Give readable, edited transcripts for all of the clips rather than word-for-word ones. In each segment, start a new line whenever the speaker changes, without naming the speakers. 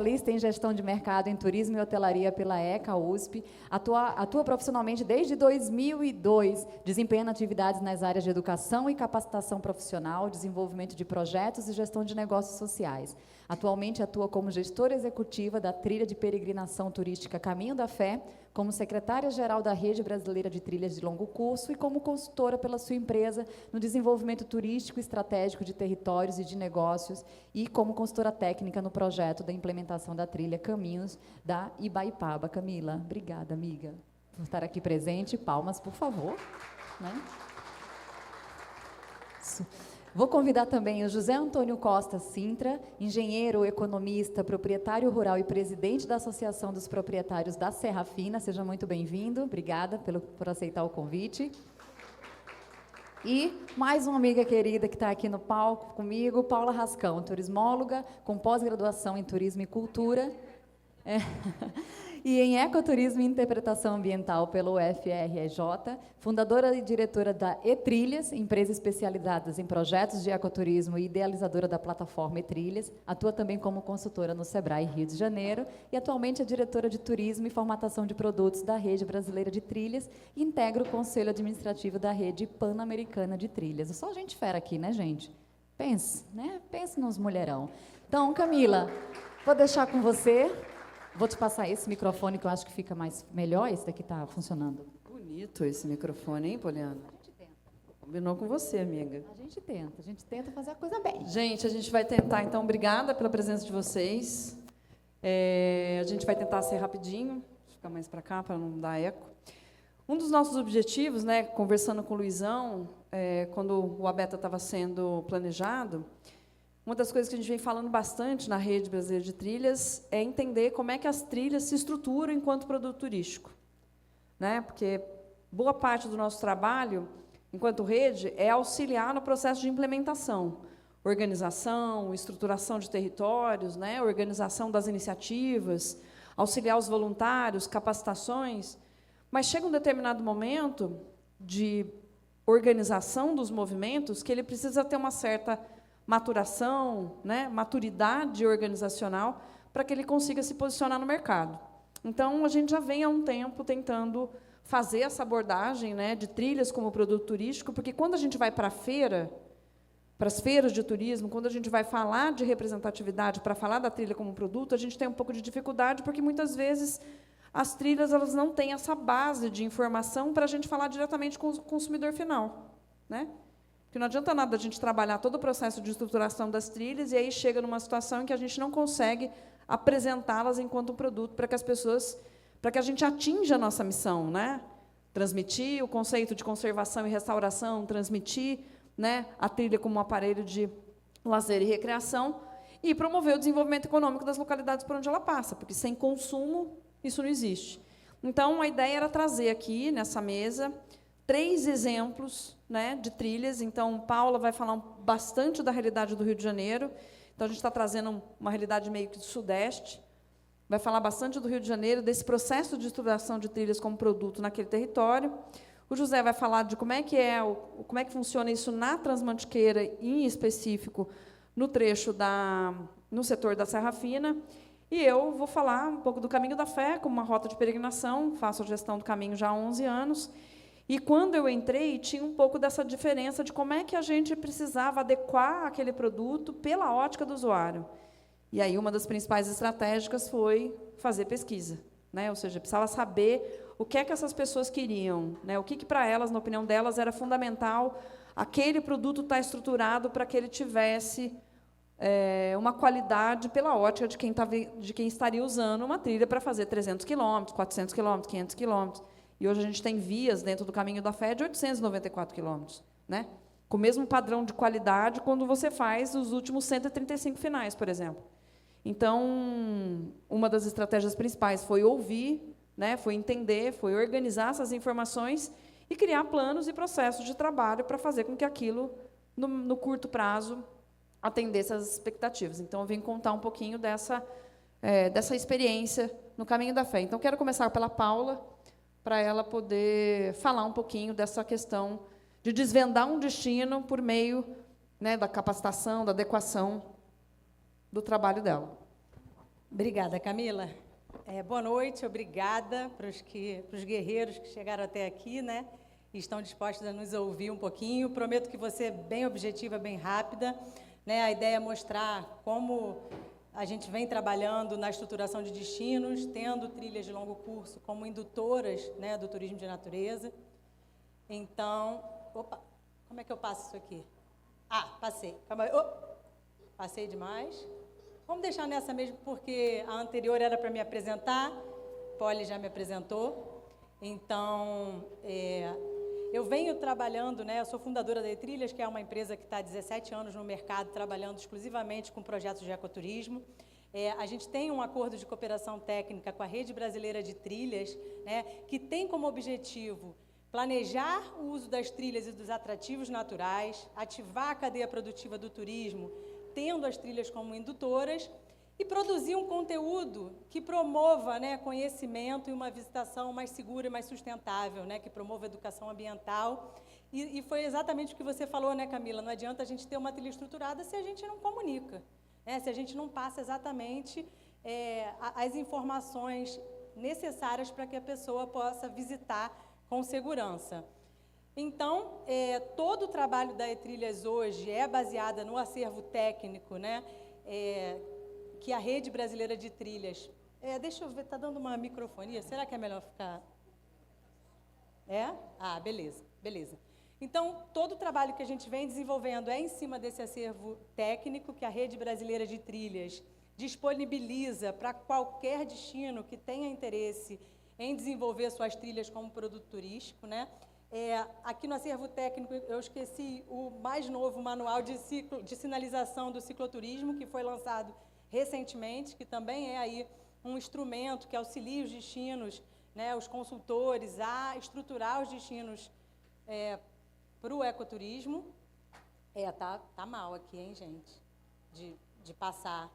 especialista em gestão de mercado em turismo e hotelaria pela ECA USP, atua profissionalmente desde 2002, desempenhando atividades nas áreas de educação e capacitação profissional, desenvolvimento de projetos e gestão de negócios sociais. Atualmente atua como gestora executiva da trilha de peregrinação turística Caminho da Fé, como secretária-geral da Rede Brasileira de Trilhas de Longo Curso e como consultora pela sua empresa no desenvolvimento turístico estratégico de territórios e de negócios e como consultora técnica no projeto da implementação da trilha Caminhos da Ibaipaba. Camila, obrigada, amiga, por estar aqui presente. Palmas, por favor. Né? Vou convidar também o José Antônio Costa Sintra, engenheiro, economista, proprietário rural e presidente da Associação dos Proprietários da Serra Fina. Seja muito bem-vindo. Obrigada por aceitar o convite. E mais uma amiga querida que está aqui no palco comigo, Paula Rascão, turismóloga, com pós-graduação em Turismo e Cultura. E em Ecoturismo e Interpretação Ambiental pelo UFRJ, fundadora e diretora da E-Trilhas, empresa especializada em projetos de ecoturismo e idealizadora da plataforma E-Trilhas, atua também como consultora no Sebrae Rio de Janeiro e atualmente é diretora de Turismo e Formatação de Produtos da Rede Brasileira de Trilhas e integra o Conselho Administrativo da Rede Pan-Americana de Trilhas. É só gente fera aqui, né, gente? Pense, né? Pense nos mulherão. Então, Camila, vou deixar com você. Vou te passar esse microfone que eu acho que fica melhor. Esse daqui está funcionando.
Bonito esse microfone, hein, Poliana?
A gente tenta.
Combinou com você, amiga.
A gente tenta fazer a coisa bem.
Gente, a gente vai tentar, então, obrigada pela presença de vocês. A gente vai tentar ser rapidinho, ficar mais para cá, para não dar eco. Um dos nossos objetivos, né, conversando com o Luizão, quando o Abeta estava sendo planejado, uma das coisas que a gente vem falando bastante na Rede Brasileira de Trilhas é entender como é que as trilhas se estruturam enquanto produto turístico. Né? Porque boa parte do nosso trabalho, enquanto rede, é auxiliar no processo de implementação. Organização, estruturação de territórios, né? Organização das iniciativas, auxiliar os voluntários, capacitações. Mas chega um determinado momento de organização dos movimentos que ele precisa ter uma certa maturação, né, maturidade organizacional, para que ele consiga se posicionar no mercado. Então, a gente já vem há um tempo tentando fazer essa abordagem, né, de trilhas como produto turístico, porque quando a gente vai para a feira, para as feiras de turismo, quando a gente vai falar de representatividade, para falar da trilha como produto, a gente tem um pouco de dificuldade, porque, muitas vezes, as trilhas elas não têm essa base de informação para a gente falar diretamente com o consumidor final. Né? Porque não adianta nada a gente trabalhar todo o processo de estruturação das trilhas e aí chega numa situação em que a gente não consegue apresentá-las enquanto um produto para que as pessoas, para que a gente atinja a nossa missão, né? Transmitir o conceito de conservação e restauração, transmitir, né, a trilha como um aparelho de lazer e recreação e promover o desenvolvimento econômico das localidades por onde ela passa, porque sem consumo isso não existe. Então, a ideia era trazer aqui, nessa mesa, 3 exemplos, né, de trilhas. Então, Paula vai falar bastante da realidade do Rio de Janeiro. Então, a gente está trazendo uma realidade meio que do Sudeste. Vai falar bastante do Rio de Janeiro, desse processo de estruturação de trilhas como produto naquele território. O José vai falar de como é que funciona isso na Transmantiqueira, em específico, no trecho no setor da Serra Fina. E eu vou falar um pouco do Caminho da Fé, como uma rota de peregrinação. Faço a gestão do caminho já há 11 anos. E, quando eu entrei, tinha um pouco dessa diferença de como é que a gente precisava adequar aquele produto pela ótica do usuário. E aí, uma das principais estratégicas foi fazer pesquisa. Né? Ou seja, precisava saber o que é que essas pessoas queriam. Né? O que para elas, na opinião delas, era fundamental aquele produto estar estruturado para que ele tivesse uma qualidade pela ótica de quem estaria usando uma trilha para fazer 300 quilômetros, 400 quilômetros, 500 quilômetros. E hoje a gente tem vias dentro do Caminho da Fé de 894 quilômetros, né? Com o mesmo padrão de qualidade quando você faz os últimos 135 finais, por exemplo. Então, uma das estratégias principais foi ouvir, né? Foi entender, foi organizar essas informações e criar planos e processos de trabalho para fazer com que aquilo, no curto prazo, atendesse às expectativas. Então, eu vim contar um pouquinho dessa experiência no Caminho da Fé. Então, quero começar pela Paula, para ela poder falar um pouquinho dessa questão de desvendar um destino por meio, né, da capacitação, da adequação do trabalho dela.
Obrigada, Camila. Boa noite, obrigada para os guerreiros que chegaram até aqui, né? E estão dispostos a nos ouvir um pouquinho. Prometo que você é bem objetiva, bem rápida, né? A ideia é mostrar como a gente vem trabalhando na estruturação de destinos, tendo trilhas de longo curso como indutoras, né, do turismo de natureza. Então, opa, como é que eu passo isso aqui? Passei. Calma aí. Passei demais. Vamos deixar nessa mesmo, porque a anterior era para me apresentar, Polly já me apresentou. Então, eu venho trabalhando, né, eu sou fundadora da E-Trilhas, que é uma empresa que está há 17 anos no mercado, trabalhando exclusivamente com projetos de ecoturismo. A gente tem um acordo de cooperação técnica com a Rede Brasileira de Trilhas, né, que tem como objetivo planejar o uso das trilhas e dos atrativos naturais, ativar a cadeia produtiva do turismo, tendo as trilhas como indutoras, e produzir um conteúdo que promova, né, conhecimento e uma visitação mais segura e mais sustentável, né, que promova a educação ambiental. E foi exatamente o que você falou, né, Camila? Não adianta a gente ter uma trilha estruturada se a gente não comunica, né, se a gente não passa exatamente as informações necessárias para que a pessoa possa visitar com segurança. Então, todo o trabalho da E-Trilhas hoje é baseado no acervo técnico, né, que a Rede Brasileira de Trilhas... deixa eu ver, está dando uma microfonia, será que é melhor ficar... beleza. Então, todo o trabalho que a gente vem desenvolvendo é em cima desse acervo técnico que a Rede Brasileira de Trilhas disponibiliza para qualquer destino que tenha interesse em desenvolver suas trilhas como produto turístico, né? Aqui no acervo técnico, eu esqueci o mais novo manual de sinalização do cicloturismo, que foi lançado recentemente, que também é aí um instrumento que auxilia os destinos, né, os consultores, a estruturar os destinos para o ecoturismo. Tá mal aqui, hein, gente, de passar.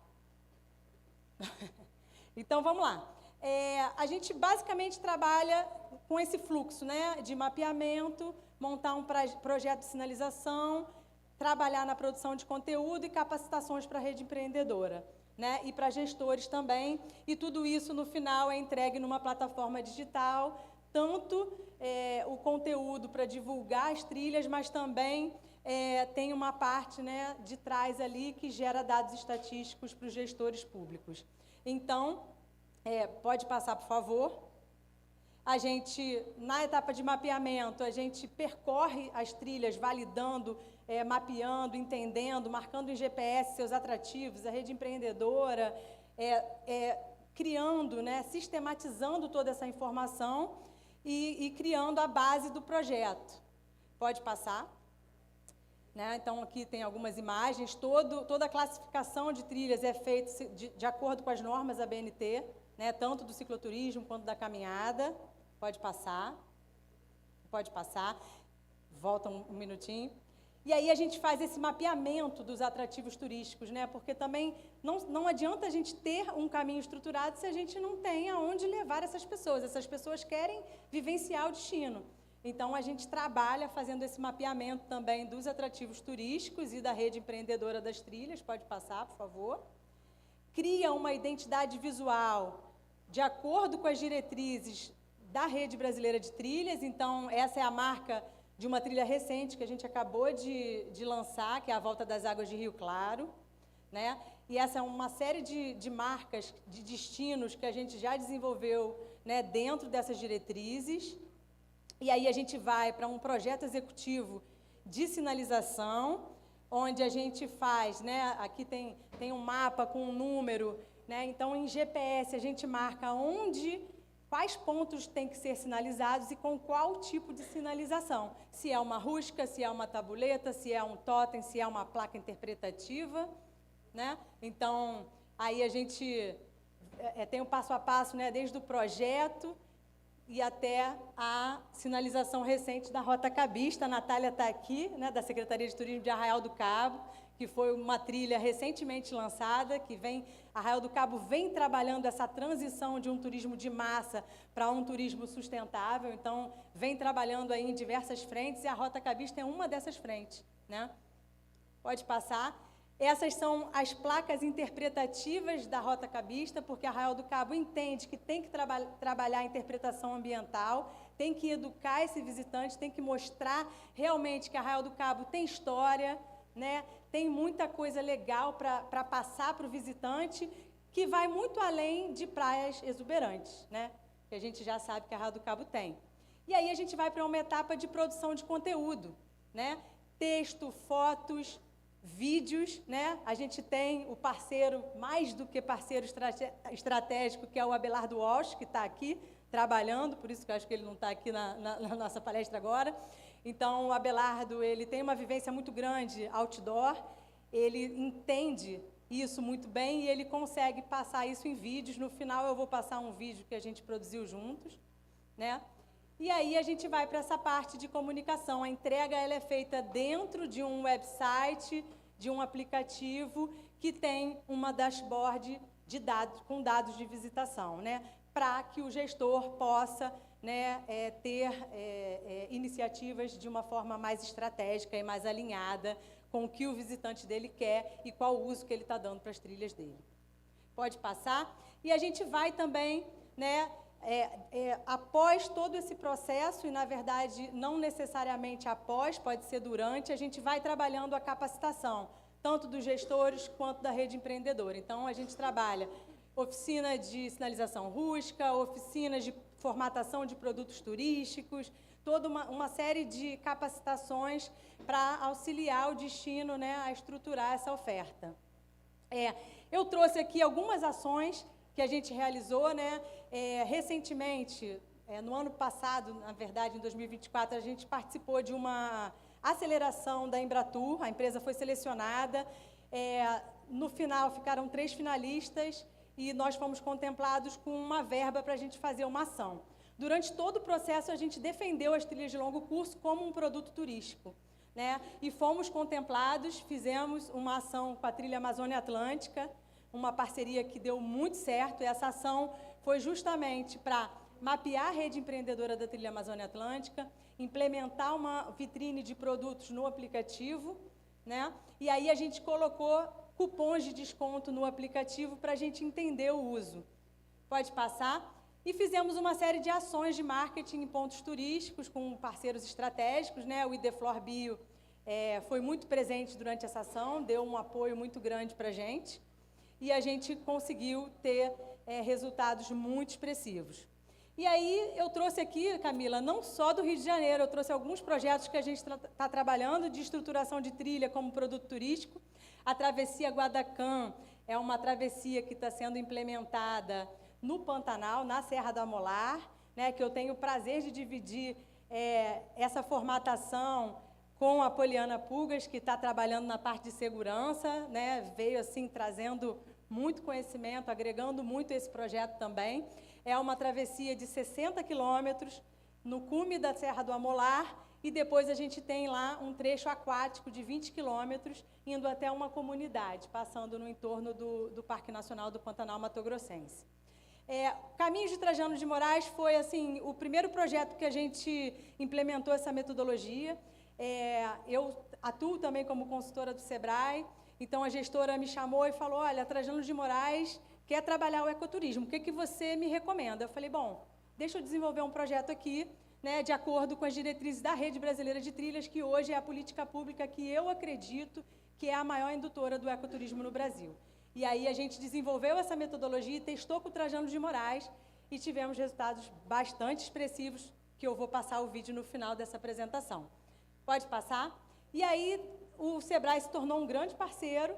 Então, vamos lá. A gente basicamente trabalha com esse fluxo, né, de mapeamento, montar um projeto de sinalização, trabalhar na produção de conteúdo e capacitações para a rede empreendedora, né, e para gestores também, e tudo isso no final é entregue numa plataforma digital, tanto o conteúdo para divulgar as trilhas, mas também tem uma parte, né, de trás ali que gera dados estatísticos para os gestores públicos. Então, pode passar, por favor. A gente, na etapa de mapeamento, a gente percorre as trilhas, validando, mapeando, entendendo, marcando em GPS seus atrativos, a rede empreendedora, criando, né, sistematizando toda essa informação e criando a base do projeto. Pode passar. Né? Então, aqui tem algumas imagens. Toda a classificação de trilhas é feita de acordo com as normas da BNT, né, tanto do cicloturismo quanto da caminhada. Pode passar. Volta um minutinho. E aí a gente faz esse mapeamento dos atrativos turísticos, né, porque também não adianta a gente ter um caminho estruturado se a gente não tem aonde levar essas pessoas. Essas pessoas querem vivenciar o destino. Então, a gente trabalha fazendo esse mapeamento também dos atrativos turísticos e da rede empreendedora das trilhas. Pode passar, por favor. Cria uma identidade visual de acordo com as diretrizes da Rede Brasileira de Trilhas. Então, essa é a marca de uma trilha recente que a gente acabou de lançar, que é a Volta das Águas de Rio Claro, né? E essa é uma série de marcas, de destinos que a gente já desenvolveu, né, dentro dessas diretrizes. E aí a gente vai para um projeto executivo de sinalização, onde a gente faz, né, aqui tem um mapa com um número, né, então em GPS a gente marca quais pontos têm que ser sinalizados e com qual tipo de sinalização. Se é uma rústica, se é uma tabuleta, se é um totem, se é uma placa interpretativa, né? Então, aí a gente tem o passo a passo, né, desde o projeto e até a sinalização recente da Rota Cabista. A Natália está aqui, né, da Secretaria de Turismo de Arraial do Cabo, que foi uma trilha recentemente lançada, Arraial do Cabo vem trabalhando essa transição de um turismo de massa para um turismo sustentável, então vem trabalhando aí em diversas frentes, e a Rota Cabista é uma dessas frentes, né? Pode passar. Essas são as placas interpretativas da Rota Cabista, porque Arraial do Cabo entende que tem que trabalhar a interpretação ambiental, tem que educar esse visitante, tem que mostrar realmente que Arraial do Cabo tem história, né? Tem muita coisa legal para passar para o visitante, que vai muito além de praias exuberantes, né? Que a gente já sabe que Arraial do Cabo tem. E aí a gente vai para uma etapa de produção de conteúdo, né? Texto, fotos, vídeos, né? A gente tem o parceiro, mais do que parceiro estratégico, que é o Abelardo Walsh, que está aqui trabalhando, por isso que eu acho que ele não está aqui na nossa palestra agora. Então, o Abelardo, ele tem uma vivência muito grande outdoor, ele entende isso muito bem e ele consegue passar isso em vídeos. No final, eu vou passar um vídeo que a gente produziu juntos, né? E aí a gente vai para essa parte de comunicação. A entrega ela é feita dentro de um website, de um aplicativo que tem uma dashboard de dados, com dados de visitação, né? Para que o gestor possa, né, ter iniciativas de uma forma mais estratégica e mais alinhada com o que o visitante dele quer e qual o uso que ele está dando para as trilhas dele. Pode passar. E a gente vai também, né, após todo esse processo, e na verdade não necessariamente após, pode ser durante, a gente vai trabalhando a capacitação, tanto dos gestores quanto da rede empreendedora. Então, a gente trabalha oficina de sinalização rústica, oficinas de formatação de produtos turísticos, toda uma série de capacitações para auxiliar o destino, né, a estruturar essa oferta. Eu trouxe aqui algumas ações que a gente realizou, né? Recentemente, no ano passado, na verdade, em 2024, a gente participou de uma aceleração da Embratur, a empresa foi selecionada, no final ficaram 3 finalistas e nós fomos contemplados com uma verba para a gente fazer uma ação. Durante todo o processo, a gente defendeu as trilhas de longo curso como um produto turístico, né? E fomos contemplados, fizemos uma ação com a Trilha Amazônia Atlântica, uma parceria que deu muito certo. Essa ação foi justamente para mapear a rede empreendedora da Trilha Amazônia Atlântica, implementar uma vitrine de produtos no aplicativo, né? E aí a gente colocou cupons de desconto no aplicativo para a gente entender o uso. Pode passar. E fizemos uma série de ações de marketing em pontos turísticos com parceiros estratégicos, né? O Ideflor Bio foi muito presente durante essa ação, deu um apoio muito grande para a gente. E a gente conseguiu ter resultados muito expressivos. E aí eu trouxe aqui, Camila, não só do Rio de Janeiro, eu trouxe alguns projetos que a gente está trabalhando de estruturação de trilha como produto turístico. A Travessia Guadacã é uma travessia que está sendo implementada no Pantanal, na Serra da Molar, né, que eu tenho o prazer de dividir essa formatação com a Poliana Pugas, que está trabalhando na parte de segurança, né, veio assim trazendo muito conhecimento, agregando muito esse projeto também. É uma travessia de 60 quilômetros no cume da Serra do Amolar e depois a gente tem lá um trecho aquático de 20 quilômetros indo até uma comunidade, passando no entorno do Parque Nacional do Pantanal Mato Grossense. Caminhos de Trajano de Moraes foi assim o primeiro projeto que a gente implementou essa metodologia. Eu atuo também como consultora do Sebrae, então a gestora me chamou e falou, olha, Trajano de Moraes quer trabalhar o ecoturismo, o que você me recomenda? Eu falei, bom, deixa eu desenvolver um projeto aqui, né, de acordo com as diretrizes da Rede Brasileira de Trilhas, que hoje é a política pública que eu acredito que é a maior indutora do ecoturismo no Brasil. E aí a gente desenvolveu essa metodologia e testou com o Trajano de Moraes e tivemos resultados bastante expressivos, que eu vou passar o vídeo no final dessa apresentação. Pode passar? E aí o Sebrae se tornou um grande parceiro,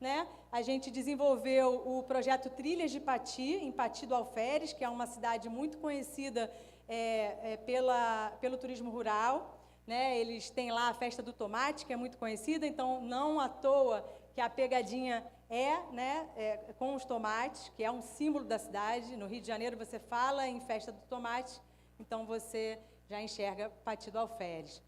né? A gente desenvolveu o projeto Trilhas de Pati, em Pati do Alferes, que é uma cidade muito conhecida pelo turismo rural, né? Eles têm lá a Festa do Tomate, que é muito conhecida, então não à toa que a pegadinha com os tomates, que é um símbolo da cidade. No Rio de Janeiro você fala em Festa do Tomate, então você já enxerga Pati do Alferes.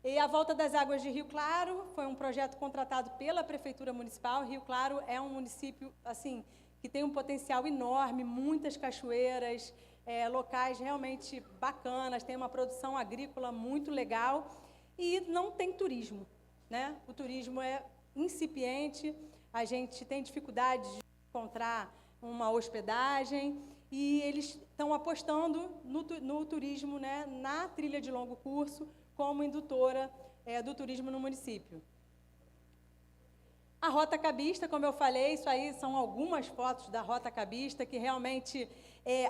E a Volta das Águas de Rio Claro foi um projeto contratado pela Prefeitura Municipal. Rio Claro é um município assim, que tem um potencial enorme, muitas cachoeiras, locais realmente bacanas, tem uma produção agrícola muito legal e não tem turismo, né? O turismo é incipiente, a gente tem dificuldade de encontrar uma hospedagem e eles estão apostando no turismo, né, na trilha de longo curso, como indutora do turismo no município. A Rota Cabista, como eu falei, isso aí são algumas fotos da Rota Cabista, que realmente...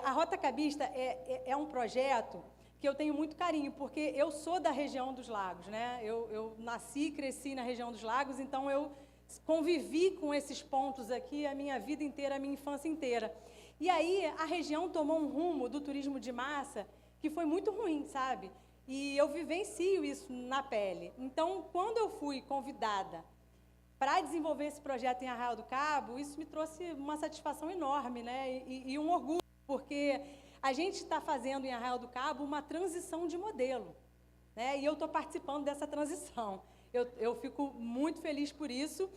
a Rota Cabista é um projeto que eu tenho muito carinho, porque eu sou da região dos lagos, né? Eu nasci e cresci na região dos lagos, então eu convivi com esses pontos aqui a minha vida inteira, a minha infância inteira. E aí a região tomou um rumo do turismo de massa que foi muito ruim, sabe? E eu vivencio isso na pele. Então, quando eu fui convidada para desenvolver esse projeto em Arraial do Cabo, isso me trouxe uma satisfação enorme, né? E um orgulho, porque a gente está fazendo em Arraial do Cabo uma transição de modelo, né? E eu estou participando dessa transição. Eu fico muito feliz por isso.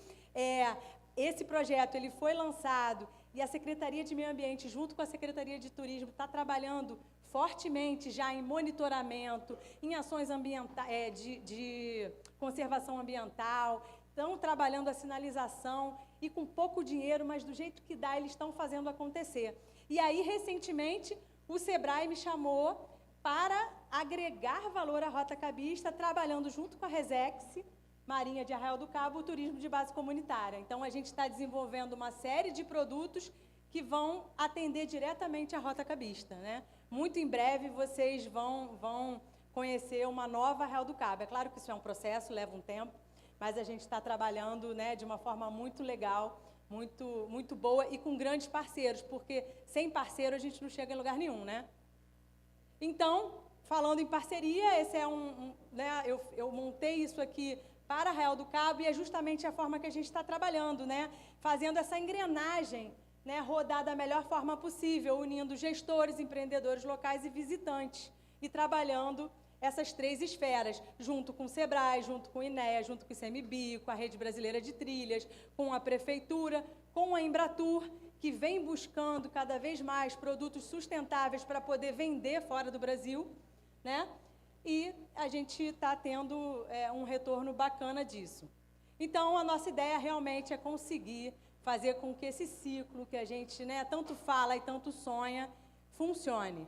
Esse projeto ele foi lançado e a Secretaria de Meio Ambiente, junto com a Secretaria de Turismo, está trabalhando fortemente já em monitoramento, em ações de conservação ambiental, estão trabalhando a sinalização e com pouco dinheiro, mas do jeito que dá, eles estão fazendo acontecer. E aí, recentemente, o SEBRAE me chamou para agregar valor à Rota Cabista, trabalhando junto com a Resex, Marinha de Arraial do Cabo, o turismo de base comunitária. Então, a gente está desenvolvendo uma série de produtos que vão atender diretamente a Rota Cabista, né? Muito em breve, vocês vão conhecer uma nova Arraial do Cabo. É claro que isso é um processo, leva um tempo, mas a gente está trabalhando, né, de uma forma muito legal, muito boa e com grandes parceiros, porque sem parceiro a gente não chega em lugar nenhum, né? Então, falando em parceria, esse é né, eu montei isso aqui para Arraial do Cabo e é justamente a forma que a gente está trabalhando, né? Fazendo essa engrenagem, né, rodar da melhor forma possível, unindo gestores, empreendedores locais e visitantes, e trabalhando essas três esferas, junto com o SEBRAE, junto com o INEA, junto com o ICMBio, com a Rede Brasileira de Trilhas, com a Prefeitura, com a Embratur, que vem buscando cada vez mais produtos sustentáveis para poder vender fora do Brasil, né? E a gente está tendo um retorno bacana disso. Então, a nossa ideia realmente é conseguir fazer com que esse ciclo que a gente, né, tanto fala e tanto sonha, funcione.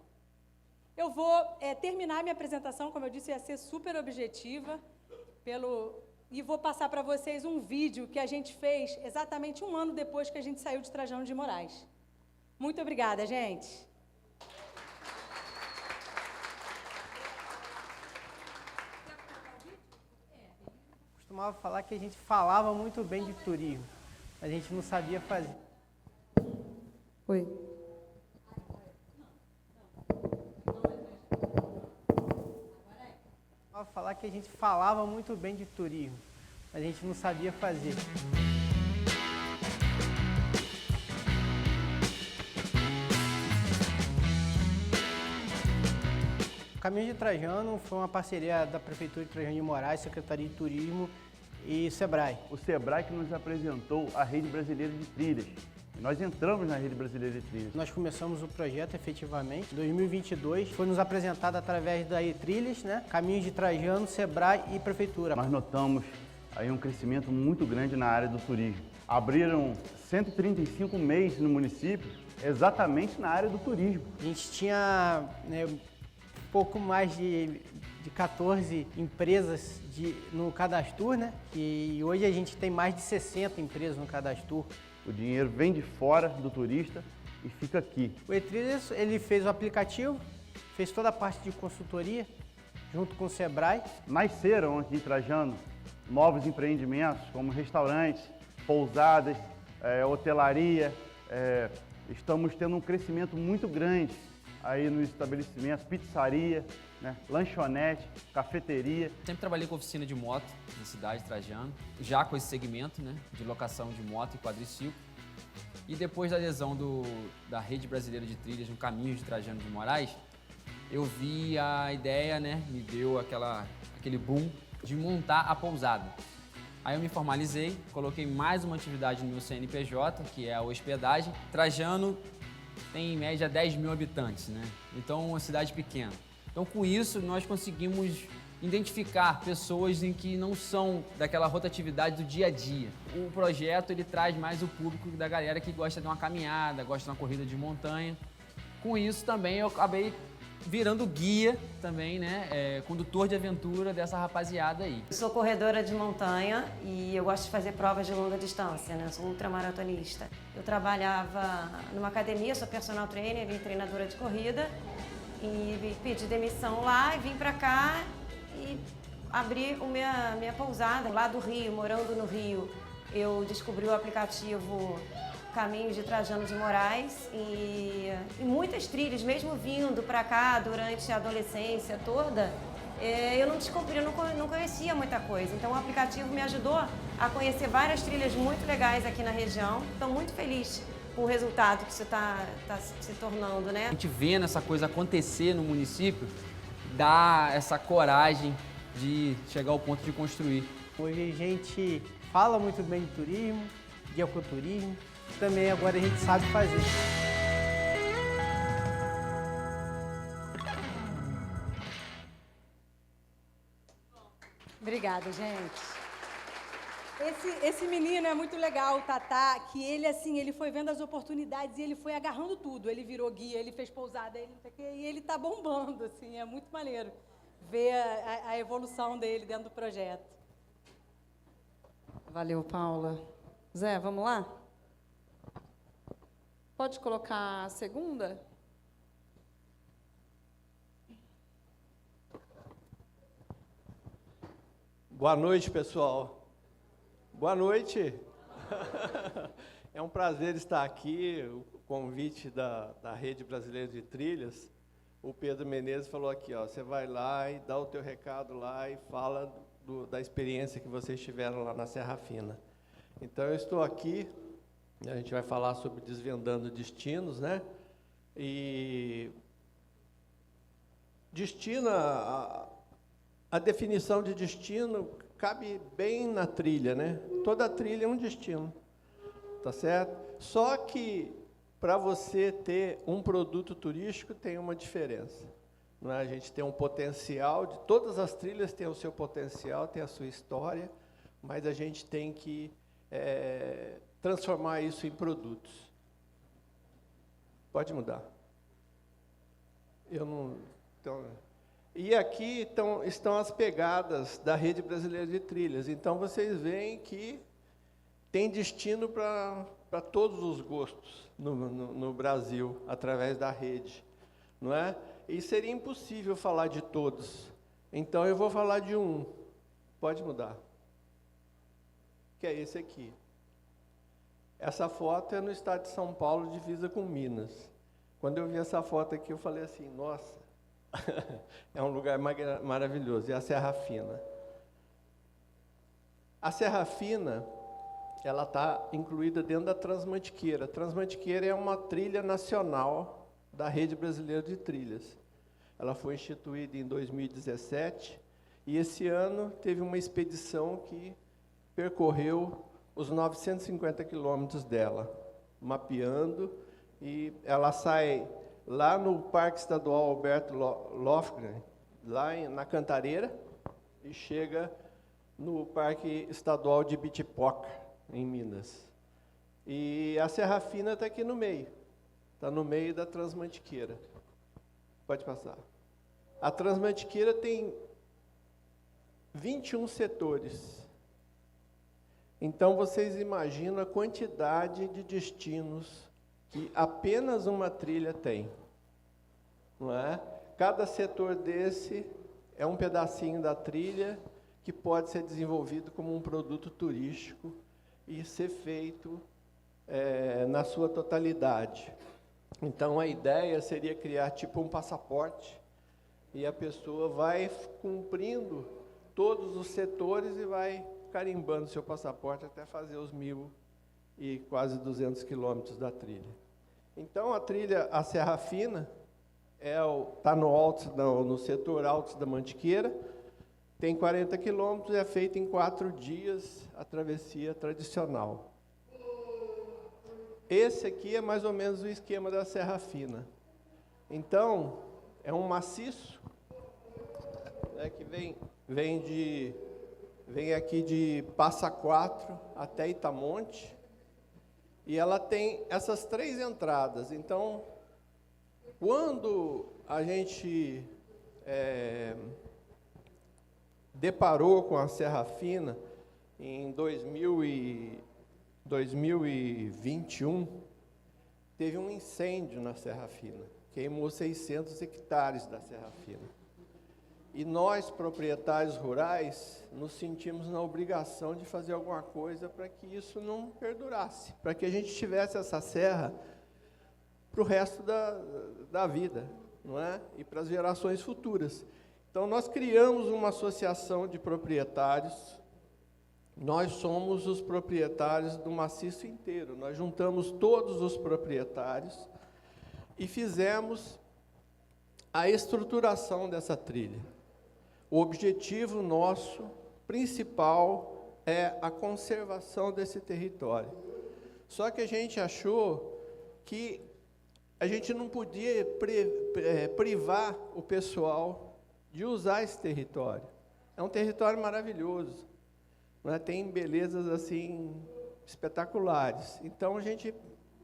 Eu vou terminar minha apresentação, como eu disse, ia ser super objetiva, e vou passar para vocês um vídeo que a gente fez exatamente 1 ano depois que a gente saiu de Trajano de Moraes. Muito obrigada, gente.
Costumava falar que a gente falava muito bem de turismo, a gente não sabia fazer.
Oi.
Costumava falar que a gente falava muito bem de turismo, a gente não sabia fazer. O Caminho de Trajano foi uma parceria da Prefeitura de Trajano de Moraes, Secretaria de Turismo e SEBRAE.
O SEBRAE que nos apresentou a Rede Brasileira de Trilhas. E nós entramos na Rede Brasileira de Trilhas.
Nós começamos o projeto efetivamente em 2022. Foi nos apresentado através da E-Trilhas, né? Caminhos de Trajano, SEBRAE e Prefeitura.
Nós notamos aí um crescimento muito grande na área do turismo. Abriram 135 MEIs no município, exatamente na área do turismo.
A gente tinha pouco mais de 14 empresas no Cadastur, né? E hoje a gente tem mais de 60 empresas no Cadastur.
O dinheiro vem de fora do turista e fica aqui.
O E-Trilhas, ele fez o aplicativo, fez toda a parte de consultoria, junto com o SEBRAE.
Nasceram aqui em Trajano novos empreendimentos, como restaurantes, pousadas, hotelaria. Estamos tendo um crescimento muito grande aí nos estabelecimentos, pizzaria, né, lanchonete, cafeteria.
Sempre trabalhei com oficina de moto na cidade de Trajano, já com esse segmento, né, de locação de moto e quadriciclo. E depois da adesão da Rede Brasileira de Trilhas no Caminho de Trajano de Moraes, eu vi a ideia, né, me deu aquele boom de montar a pousada. Aí eu me formalizei, coloquei mais uma atividade no meu CNPJ, que é a hospedagem. Trajano tem em média 10 mil habitantes, né? Então, uma cidade pequena. Então, com isso, nós conseguimos identificar pessoas em que não são daquela rotatividade do dia a dia. O projeto ele traz mais o público da galera que gosta de uma caminhada, gosta de uma corrida de montanha. Com isso também eu acabei virando guia também, né, condutor de aventura dessa rapaziada aí.
Eu sou corredora de montanha e eu gosto de fazer provas de longa distância, né? Sou ultramaratonista. Eu trabalhava numa academia, sou personal trainer e treinadora de corrida e pedi demissão lá e vim pra cá e abri minha pousada lá do Rio, morando no Rio. Eu descobri o aplicativo Caminhos de Trajano de Moraes e muitas trilhas, mesmo vindo para cá durante a adolescência toda, eu não descobri, eu não conhecia muita coisa. Então o aplicativo me ajudou a conhecer várias trilhas muito legais aqui na região. Estou muito feliz com o resultado que isso está se tornando, né?
A gente vendo essa coisa acontecer no município, dá essa coragem de chegar ao ponto de construir.
Hoje a gente fala muito bem de turismo, de ecoturismo, também agora a gente sabe fazer.
Obrigada, gente. Esse menino é muito legal, o Tatá, que ele, assim, ele foi vendo as oportunidades e ele foi agarrando tudo. Ele virou guia, ele fez pousada, ele não sei o quê, e ele tá bombando, assim, é muito maneiro ver a evolução dele dentro do projeto.
Valeu, Paula. Zé, vamos lá? Pode colocar a segunda?
Boa noite, pessoal. Boa noite. É um prazer estar aqui, o convite da Rede Brasileira de Trilhas. O Pedro Menezes falou aqui, ó, você vai lá e dá o teu recado lá e fala da experiência que vocês tiveram lá na Serra Fina. Então, eu estou aqui, a gente vai falar sobre desvendando destinos, né? E destino, a definição de destino cabe bem na trilha, né? Toda trilha é um destino, tá certo? Só que para você ter um produto turístico tem uma diferença, não é? A gente tem um potencial, todas as trilhas têm o seu potencial, tem a sua história, mas a gente tem que transformar isso em produtos. Pode mudar. Eu não... Então, e aqui estão as pegadas da Rede Brasileira de Trilhas. Então, vocês veem que tem destino para todos os gostos no Brasil, através da rede, não é? E seria impossível falar de todos. Então, eu vou falar de um. Pode mudar. Que é esse aqui. Essa foto é no estado de São Paulo, divisa com Minas. Quando eu vi essa foto aqui, eu falei assim, nossa, é um lugar maravilhoso. E a Serra Fina. A Serra Fina, ela está incluída dentro da Transmantiqueira. A Transmantiqueira é uma trilha nacional da Rede Brasileira de Trilhas. Ela foi instituída em 2017 e esse ano teve uma expedição que percorreu os 950 quilômetros dela, mapeando, e ela sai lá no Parque Estadual Alberto Lofgren, lá na Cantareira, e chega no Parque Estadual de Bitipoca, em Minas. E a Serra Fina está aqui no meio, está no meio da Transmantiqueira. Pode passar. A Transmantiqueira tem 21 setores. Então, vocês imaginam a quantidade de destinos que apenas uma trilha tem, não é? Cada setor desse é um pedacinho da trilha que pode ser desenvolvido como um produto turístico e ser feito na sua totalidade. Então, a ideia seria criar tipo um passaporte e a pessoa vai cumprindo todos os setores e vai carimbando seu passaporte até fazer os 1.000 e quase 200 quilômetros da trilha. Então, a trilha, a Serra Fina, está no setor Altos da Mantiqueira, tem 40 quilômetros e é feita em 4 dias a travessia tradicional. Esse aqui é mais ou menos o esquema da Serra Fina. Então, é um maciço, que vem aqui de Passa Quatro até Itamonte, e ela tem essas 3 entradas. Então, quando a gente deparou com a Serra Fina em 2021, teve um incêndio na Serra Fina, queimou 600 hectares da Serra Fina. E nós, proprietários rurais, nos sentimos na obrigação de fazer alguma coisa para que isso não perdurasse, para que a gente tivesse essa serra para o resto da vida, não é? E para as gerações futuras. Então, nós criamos uma associação de proprietários. Nós somos os proprietários do maciço inteiro. Nós juntamos todos os proprietários e fizemos a estruturação dessa trilha. O objetivo nosso principal é a conservação desse território. Só que a gente achou que a gente não podia privar o pessoal de usar esse território. É um território maravilhoso, né? Tem belezas assim espetaculares. Então a gente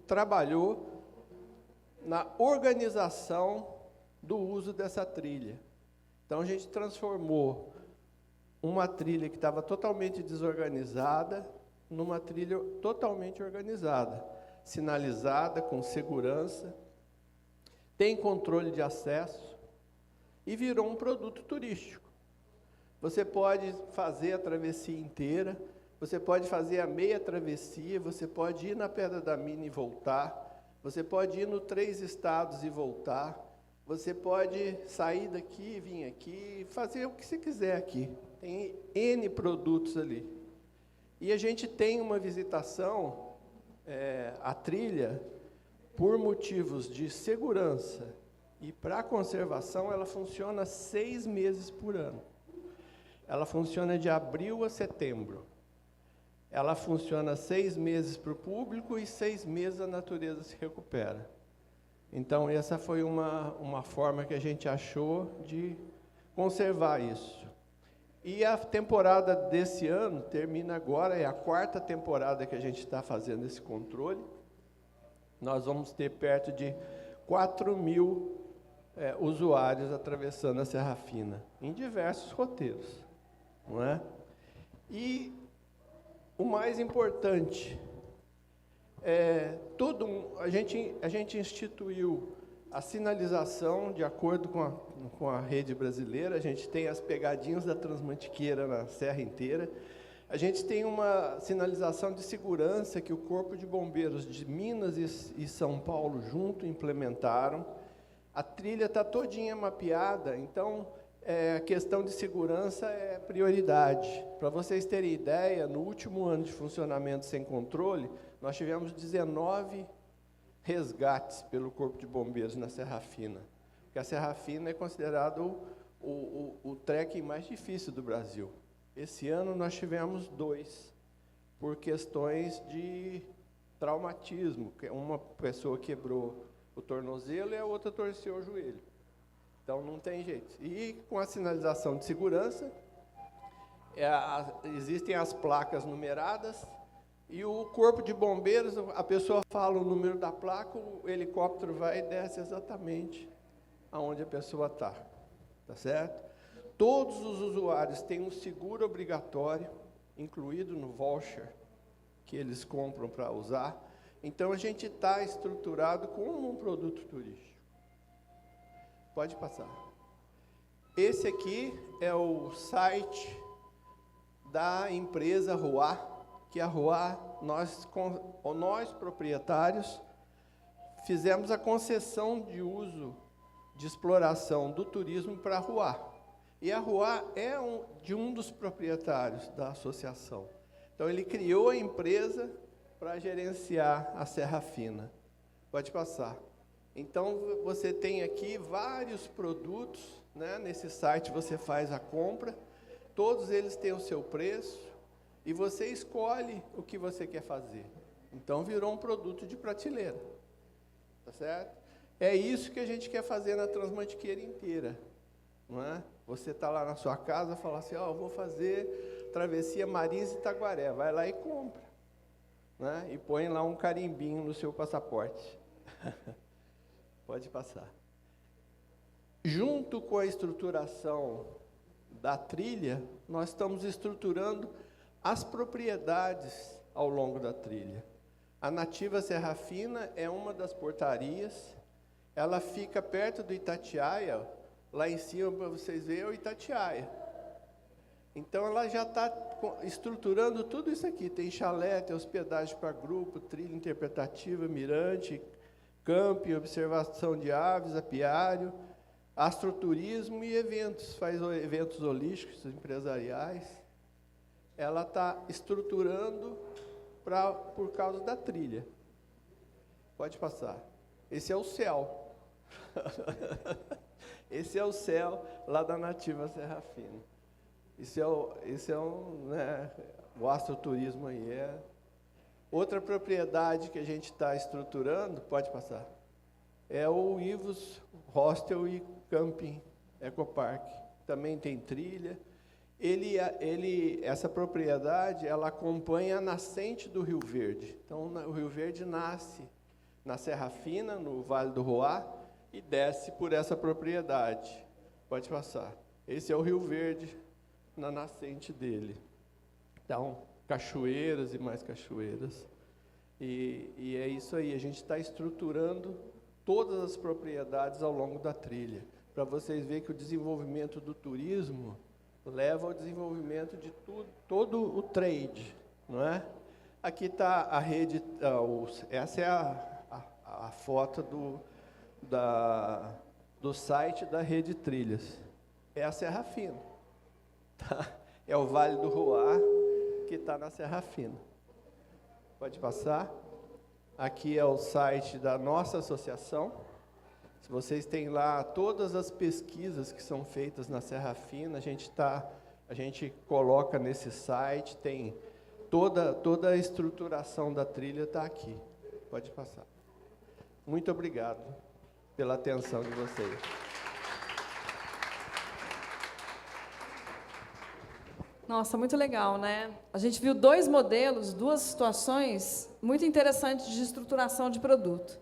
trabalhou na organização do uso dessa trilha. Então a gente transformou uma trilha que estava totalmente desorganizada numa trilha totalmente organizada, sinalizada, com segurança, tem controle de acesso e virou um produto turístico. Você pode fazer a travessia inteira, você pode fazer a meia travessia, você pode ir na Pedra da Mina e voltar, você pode ir no 3 estados e voltar, você pode sair daqui, vir aqui, fazer o que você quiser aqui. Tem N produtos ali. E a gente tem uma visitação, a trilha, por motivos de segurança e para conservação, ela funciona 6 meses por ano. Ela funciona de abril a setembro. Ela funciona 6 meses para o público e 6 meses a natureza se recupera. Então, essa foi uma forma que a gente achou de conservar isso. E a temporada desse ano termina agora, é a 4ª temporada que a gente está fazendo esse controle. Nós vamos ter perto de 4.000 usuários atravessando a Serra Fina, em diversos roteiros, não é? E o mais importante, a gente instituiu a sinalização de acordo com a rede brasileira. A gente tem as pegadinhas da Transmantiqueira na serra inteira. A gente tem uma sinalização de segurança que o Corpo de Bombeiros de Minas e São Paulo junto implementaram. A trilha está todinha mapeada, então a questão de segurança é prioridade. Para vocês terem ideia, no último ano de funcionamento sem controle, nós tivemos 19 resgates pelo Corpo de Bombeiros na Serra Fina. Porque a Serra Fina é considerado o trekking mais difícil do Brasil. Esse ano nós tivemos 2, por questões de traumatismo. Uma pessoa quebrou o tornozelo e a outra torceu o joelho. Então não tem jeito. E com a sinalização de segurança, existem as placas numeradas, e o Corpo de Bombeiros, a pessoa fala o número da placa, o helicóptero vai e desce exatamente aonde a pessoa está. Tá certo? Todos os usuários têm um seguro obrigatório, incluído no voucher que eles compram para usar. Então, a gente está estruturado como um produto turístico. Pode passar. Esse aqui é o site da empresa Ruá, que a Ruá, nós proprietários, fizemos a concessão de uso de exploração do turismo para a Ruá. E a Ruá é de um dos proprietários da associação. Então, ele criou a empresa para gerenciar a Serra Fina. Pode passar. Então, você tem aqui vários produtos, né? Nesse site você faz a compra, todos eles têm o seu preço, e você escolhe o que você quer fazer. Então, virou um produto de prateleira. Tá certo? É isso que a gente quer fazer na Transmantiqueira inteira, não é? Você está lá na sua casa e fala assim, eu vou fazer travessia Marins e Itaguaré. Vai lá e compra, né? E põe lá um carimbinho no seu passaporte. Pode passar. Junto com a estruturação da trilha, nós estamos estruturando as propriedades ao longo da trilha. A Nativa Serra Fina é uma das portarias. Ela fica perto do Itatiaia, lá em cima, para vocês verem, é o Itatiaia. Então, ela já está estruturando tudo isso aqui. Tem chalé, tem hospedagem para grupo, trilha interpretativa, mirante, camping, observação de aves, apiário, astroturismo e eventos. Faz eventos holísticos, empresariais. Ela está estruturando por causa da trilha. Pode passar. Esse é o céu. Esse é o céu lá da Nativa Serra Fina. Esse é o astroturismo aí. Outra propriedade que a gente está estruturando, pode passar, é o Ivos Hostel e Camping Ecopark. Também tem trilha. Essa propriedade, ela acompanha a nascente do Rio Verde. Então, o Rio Verde nasce na Serra Fina, no Vale do Roá, e desce por essa propriedade. Pode passar. Esse é o Rio Verde, na nascente dele. Então, cachoeiras e mais cachoeiras. E é isso aí, a gente está estruturando todas as propriedades ao longo da trilha, para vocês verem que o desenvolvimento do turismo leva ao desenvolvimento de todo o trade, não é? Aqui está a rede, essa é a foto do site da Rede Trilhas. É a Serra Fina. Tá? É o Vale do Roá, que está na Serra Fina. Pode passar. Aqui é o site da nossa associação. Se vocês têm lá todas as pesquisas que são feitas na Serra Fina, a gente coloca nesse site, tem toda a estruturação da trilha está aqui. Pode passar. Muito obrigado pela atenção de vocês.
Nossa, muito legal, né? A gente viu dois modelos, duas situações muito interessantes de estruturação de produto.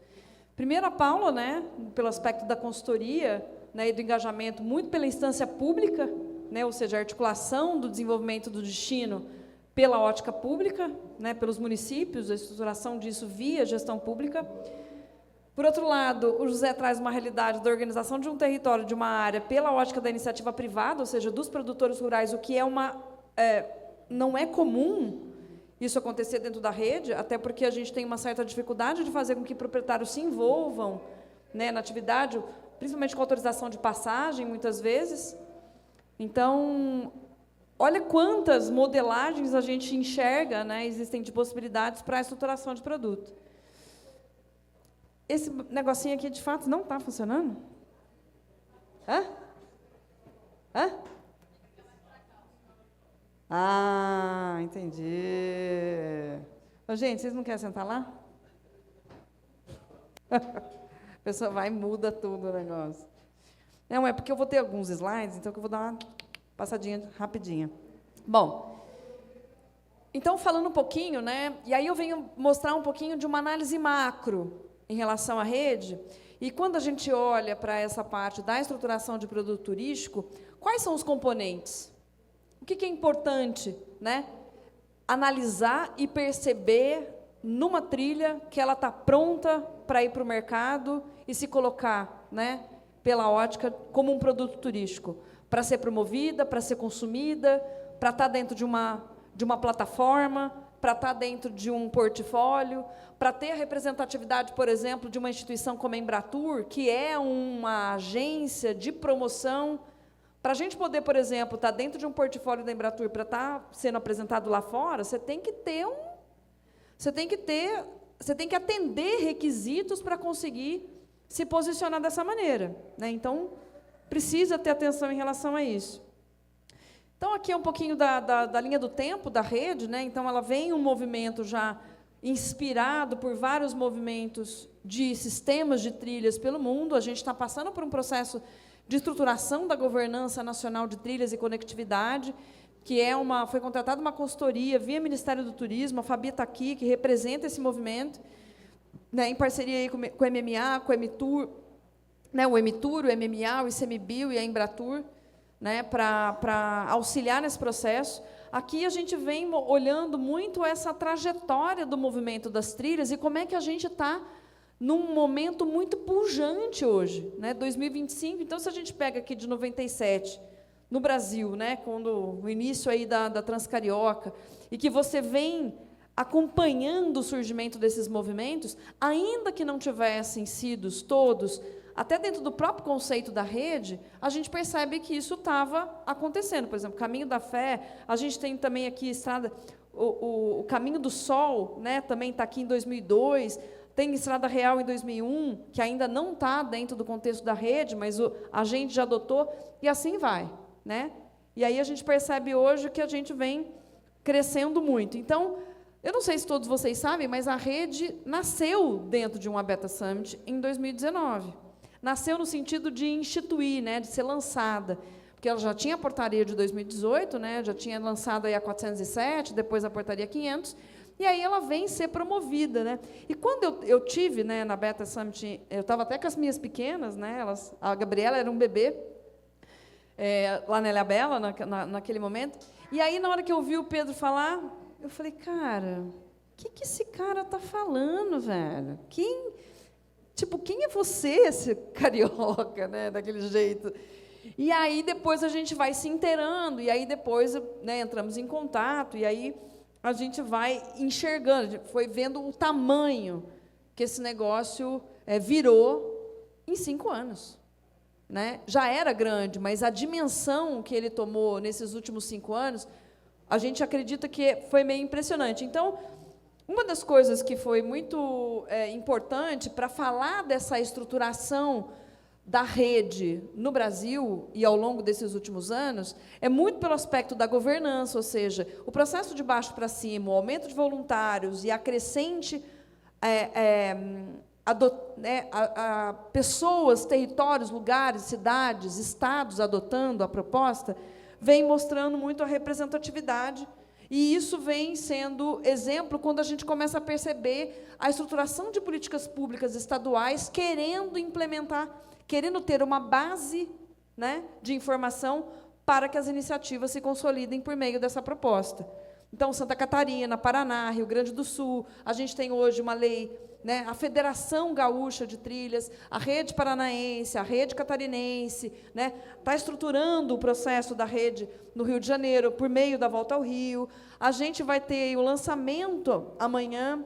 Primeiro, a Paula, né, pelo aspecto da consultoria, né, e do engajamento, muito pela instância pública, né, ou seja, a articulação do desenvolvimento do destino pela ótica pública, né, pelos municípios, a estruturação disso via gestão pública. Por outro lado, o José traz uma realidade da organização de um território, de uma área, pela ótica da iniciativa privada, ou seja, dos produtores rurais, o que não é comum isso acontecer dentro da rede, até porque a gente tem uma certa dificuldade de fazer com que proprietários se envolvam, né, na atividade, principalmente com autorização de passagem, muitas vezes. Então, olha quantas modelagens a gente enxerga, né, existem de possibilidades para a estruturação de produto. Esse negocinho aqui, de fato, não está funcionando? Hã? Ah, entendi. Ô, gente, vocês não querem sentar lá? A pessoa vai e muda tudo o negócio. Não, é porque eu vou ter alguns slides, então eu vou dar uma passadinha rapidinha. Bom, então, falando um pouquinho, né, e aí eu venho mostrar um pouquinho de uma análise macro em relação à rede, e quando a gente olha para essa parte da estruturação de produto turístico, quais são os componentes? O que é importante, né, analisar e perceber numa trilha que ela está pronta para ir para o mercado e se colocar, né, pela ótica como um produto turístico, para ser promovida, para ser consumida, para estar dentro de uma plataforma, para estar dentro de um portfólio, para ter a representatividade, por exemplo, de uma instituição como a Embratur, que é uma agência de promoção. Para a gente poder, por exemplo, estar dentro de um portfólio da Embratur para estar sendo apresentado lá fora, você tem que atender requisitos para conseguir se posicionar dessa maneira, né? Então, precisa ter atenção em relação a isso. Então, aqui é um pouquinho da linha do tempo da rede, né? Então, ela vem um movimento já inspirado por vários movimentos de sistemas de trilhas pelo mundo. A gente está passando por um processo de estruturação da governança nacional de trilhas e conectividade, que foi contratada uma consultoria via Ministério do Turismo, a Fabi está aqui, que representa esse movimento, né, em parceria aí com o MMA, com o Emitur, né, o Emitur, o MMA, o ICMBio e a Embratur, né, para auxiliar nesse processo. Aqui a gente vem olhando muito essa trajetória do movimento das trilhas e como é que a gente está num momento muito pujante hoje, né, 2025. Então, se a gente pega aqui de 97, no Brasil, né, quando o início aí da Transcarioca, e que você vem acompanhando o surgimento desses movimentos, ainda que não tivessem sido todos, até dentro do próprio conceito da rede, a gente percebe que isso estava acontecendo. Por exemplo, Caminho da Fé, a gente tem também aqui estrada, o Caminho do Sol, né, também está aqui em 2002, tem Estrada Real em 2001, que ainda não está dentro do contexto da rede, mas a gente já adotou, e assim vai, né? E aí a gente percebe hoje que a gente vem crescendo muito. Então, eu não sei se todos vocês sabem, mas a rede nasceu dentro de um Abeta Summit em 2019. Nasceu no sentido de instituir, né, de ser lançada, porque ela já tinha a portaria de 2018, né, já tinha lançado aí a 407, depois a portaria 500, e aí ela vem ser promovida, né? E quando eu tive, né, na Abeta Summit, eu estava até com as minhas pequenas, né, a Gabriela era um bebê, lá na Ilhabela, naquele momento, e aí, na hora que eu vi o Pedro falar, eu falei, cara, o que esse cara está falando, velho? Quem é você, esse carioca, né, daquele jeito? E aí, depois, a gente vai se inteirando, e aí, depois, né, entramos em contato, e aí a gente vai enxergando, a gente foi vendo o tamanho que esse negócio virou em 5 anos. Né? Já era grande, mas a dimensão que ele tomou nesses últimos 5 anos, a gente acredita que foi meio impressionante. Então, uma das coisas que foi muito importante para falar dessa estruturação da rede no Brasil e ao longo desses últimos anos é muito pelo aspecto da governança, ou seja, o processo de baixo para cima, o aumento de voluntários e a crescente pessoas, territórios, lugares, cidades, estados adotando a proposta, vem mostrando muito a representatividade, e isso vem sendo exemplo quando a gente começa a perceber a estruturação de políticas públicas estaduais querendo implementar, querendo ter uma base, né, de informação para que as iniciativas se consolidem por meio dessa proposta. Então, Santa Catarina, Paraná, Rio Grande do Sul, a gente tem hoje uma lei, né, a Federação Gaúcha de Trilhas, a Rede Paranaense, a Rede Catarinense, né, está estruturando o processo da rede no Rio de Janeiro, por meio da Volta ao Rio. A gente vai ter o lançamento, amanhã,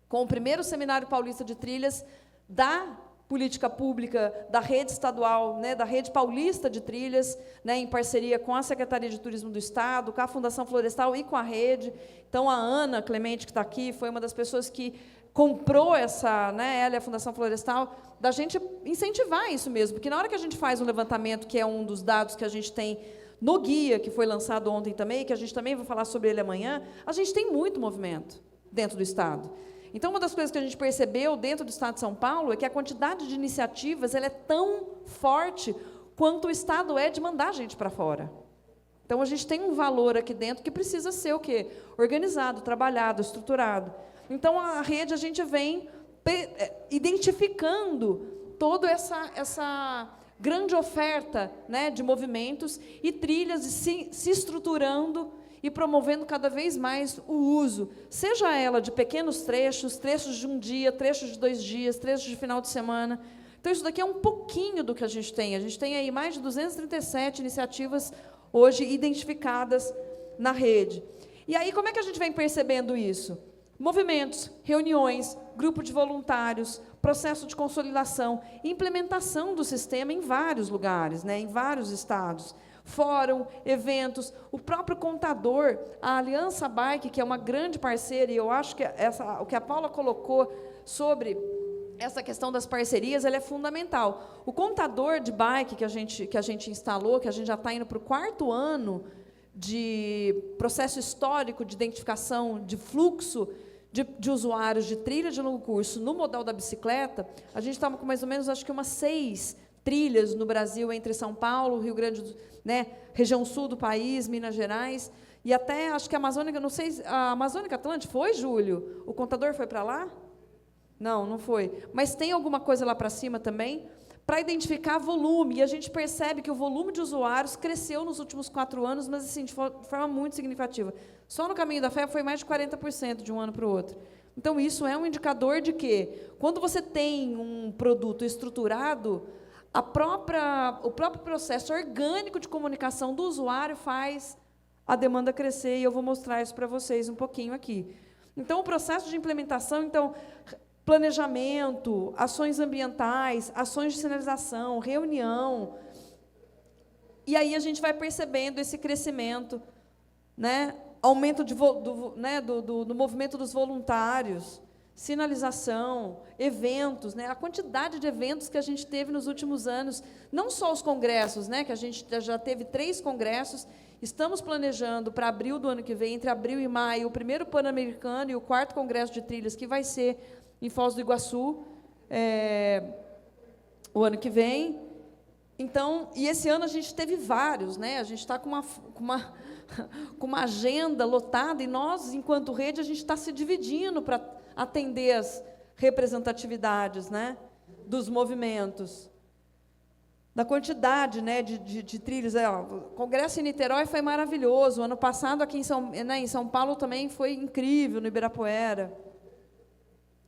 com o primeiro Seminário Paulista de Trilhas, da política pública da rede estadual, né, da rede paulista de trilhas, né, em parceria com a Secretaria de Turismo do Estado, com a Fundação Florestal e com a rede. Então, a Ana Clemente, que está aqui, foi uma das pessoas que comprou essa, né, ela e a Fundação Florestal, da gente incentivar isso mesmo, porque na hora que a gente faz um levantamento, que é um dos dados que a gente tem no guia, que foi lançado ontem também, que a gente também vai falar sobre ele amanhã, a gente tem muito movimento dentro do Estado. Então, uma das coisas que a gente percebeu dentro do Estado de São Paulo é que a quantidade de iniciativas ela é tão forte quanto o Estado é de mandar gente para fora. Então, a gente tem um valor aqui dentro que precisa ser o quê? Organizado, trabalhado, estruturado. Então, a rede, a gente vem identificando toda essa grande oferta, né, de movimentos e trilhas se estruturando e promovendo cada vez mais o uso, seja ela de pequenos trechos, trechos de um dia, trechos de 2 dias, trechos de final de semana. Então, isso daqui é um pouquinho do que a gente tem. A gente tem aí mais de 237 iniciativas hoje identificadas na rede. E aí, como é que a gente vem percebendo isso? Movimentos, reuniões, grupo de voluntários, processo de consolidação, implementação do sistema em vários lugares, né, em vários estados. Fórum, eventos, o próprio contador, a Aliança Bike, que é uma grande parceira, e eu acho que o que a Paula colocou sobre essa questão das parcerias, ela é fundamental. O contador de bike que a gente instalou, que a gente já está indo para o 4º ano de processo histórico de identificação de fluxo de usuários de trilha de longo curso no modal da bicicleta, a gente estava com mais ou menos, acho que umas 6 trilhas no Brasil entre São Paulo, Rio Grande do, né, região sul do país, Minas Gerais, e até, acho que a Amazônica, não sei, a Amazônica Atlântica, foi, Júlio? O contador foi para lá? Não, não foi. Mas tem alguma coisa lá para cima também, para identificar volume, e a gente percebe que o volume de usuários cresceu nos últimos 4 anos, mas assim, de forma muito significativa. Só no Caminho da Fé foi mais de 40% de um ano para o outro. Então, isso é um indicador de que, quando você tem um produto estruturado, o próprio processo orgânico de comunicação do usuário faz a demanda crescer, e eu vou mostrar isso para vocês um pouquinho aqui. Então, o processo de implementação, planejamento, ações ambientais, ações de sinalização, reunião, e aí a gente vai percebendo esse crescimento, né? Aumento do movimento dos voluntários, sinalização, eventos, né? A quantidade de eventos que a gente teve nos últimos anos, não só os congressos, né? Que a gente já teve 3 congressos, estamos planejando para abril do ano que vem, entre abril e maio, o primeiro Pan-Americano e o 4º Congresso de Trilhas, que vai ser em Foz do Iguaçu, o ano que vem. Então, e esse ano a gente teve vários, né? A gente está com uma agenda lotada, e nós, enquanto rede, a gente está se dividindo para atender as representatividades, né, dos movimentos. Da quantidade, né, de trilhas. O Congresso em Niterói foi maravilhoso. O ano passado, aqui em São Paulo, também foi incrível, no Ibirapuera.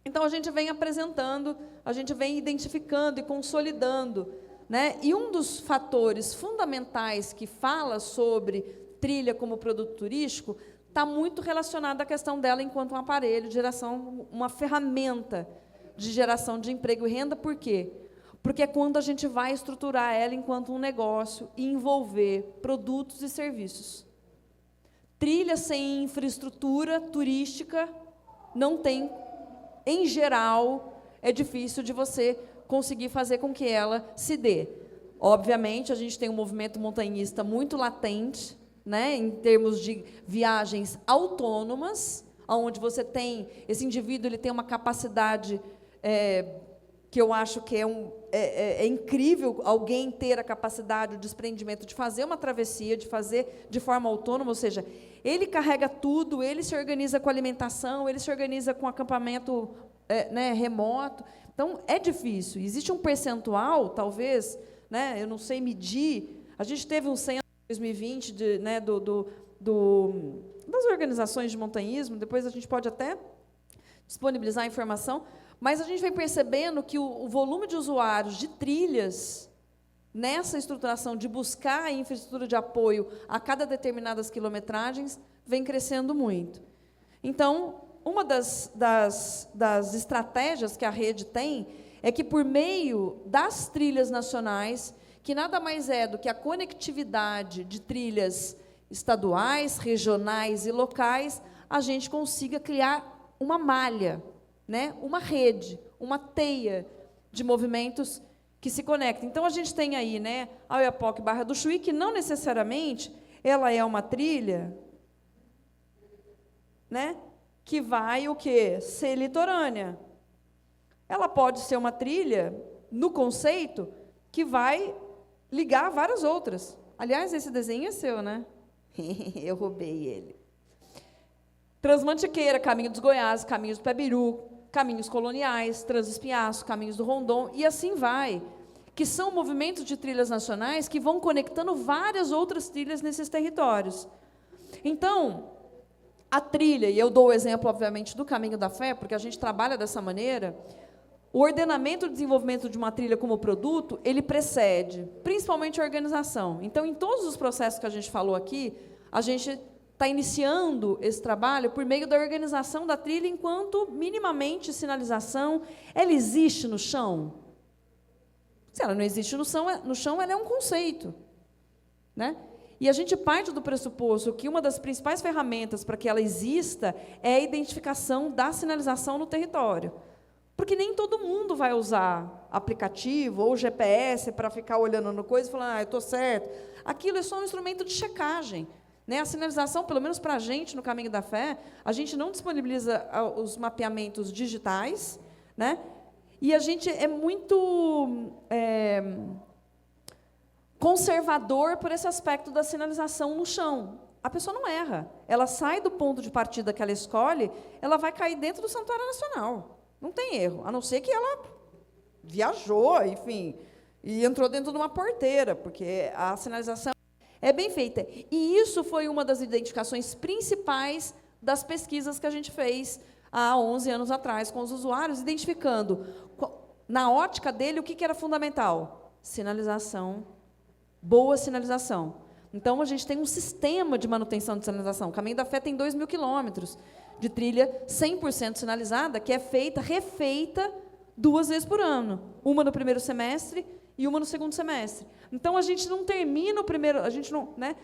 Então, a gente vem apresentando, a gente vem identificando e consolidando, né? E um dos fatores fundamentais que fala sobre trilha como produto turístico está muito relacionado à questão dela enquanto um aparelho de geração, uma ferramenta de geração de emprego e renda. Por quê? Porque é quando a gente vai estruturar ela enquanto um negócio e envolver produtos e serviços. Trilha sem infraestrutura turística não tem, em geral, é difícil de você conseguir fazer com que ela se dê. Obviamente, a gente tem um movimento montanhista muito latente, né, em termos de viagens autônomas, onde você tem, esse indivíduo ele tem uma capacidade que eu acho que é incrível alguém ter a capacidade, o desprendimento de fazer uma travessia, de fazer de forma autônoma, ou seja, ele carrega tudo, ele se organiza com alimentação, ele se organiza com acampamento né, remoto. Então, é difícil. Existe um percentual, talvez, né, eu não sei medir, a gente teve um censo em 2020 das organizações de montanhismo, depois a gente pode até disponibilizar a informação, mas a gente vem percebendo que o volume de usuários de trilhas, nessa estruturação de buscar a infraestrutura de apoio a cada determinadas quilometragens, vem crescendo muito. Então, uma das estratégias que a rede tem é que, por meio das trilhas nacionais, que nada mais é do que a conectividade de trilhas estaduais, regionais e locais, a gente consiga criar uma malha, né, uma rede, uma teia de movimentos que se conectam. Então, a gente tem aí, né, a Oiapoque Barra do Chuí, que não necessariamente ela é uma trilha, né, que vai o quê? Ser litorânea. Ela pode ser uma trilha, no conceito, que vai ligar várias outras. Aliás, esse desenho é seu, né? Eu roubei ele. Transmantiqueira, Caminho dos Goiás, Caminhos do Pebiru, Caminhos Coloniais, Transespinhaço, Caminhos do Rondon, e assim vai, que são movimentos de trilhas nacionais que vão conectando várias outras trilhas nesses territórios. Então, a trilha, e eu dou o exemplo, obviamente, do Caminho da Fé, porque a gente trabalha dessa maneira, o ordenamento e desenvolvimento de uma trilha como produto, ele precede, principalmente a organização. Então, em todos os processos que a gente falou aqui, a gente está iniciando esse trabalho por meio da organização da trilha enquanto, minimamente, sinalização. Ela existe no chão? Se ela não existe no chão, ela é um conceito, né? E a gente parte do pressuposto que uma das principais ferramentas para que ela exista é a identificação da sinalização no território. Porque nem todo mundo vai usar aplicativo ou GPS para ficar olhando no coisa e falando, eu estou certo. Aquilo é só um instrumento de checagem, né? A sinalização, pelo menos para a gente, no Caminho da Fé, a gente não disponibiliza os mapeamentos digitais, né? E a gente é muito conservador por esse aspecto da sinalização no chão. A pessoa não erra. Ela sai do ponto de partida que ela escolhe, ela vai cair dentro do Santuário Nacional. Não tem erro, a não ser que ela viajou, enfim, e entrou dentro de uma porteira, porque a sinalização é bem feita. E isso foi uma das identificações principais das pesquisas que a gente fez há 11 anos atrás com os usuários, identificando, na ótica dele, o que era fundamental? Sinalização, boa sinalização. Então, a gente tem um sistema de manutenção de sinalização. O Caminho da Fé tem 2.000 quilômetros de trilha 100% sinalizada, que é refeita 2 vezes por ano. Uma no primeiro semestre e uma no segundo semestre. Então, a gente não termina o primeiro... A gente não, né,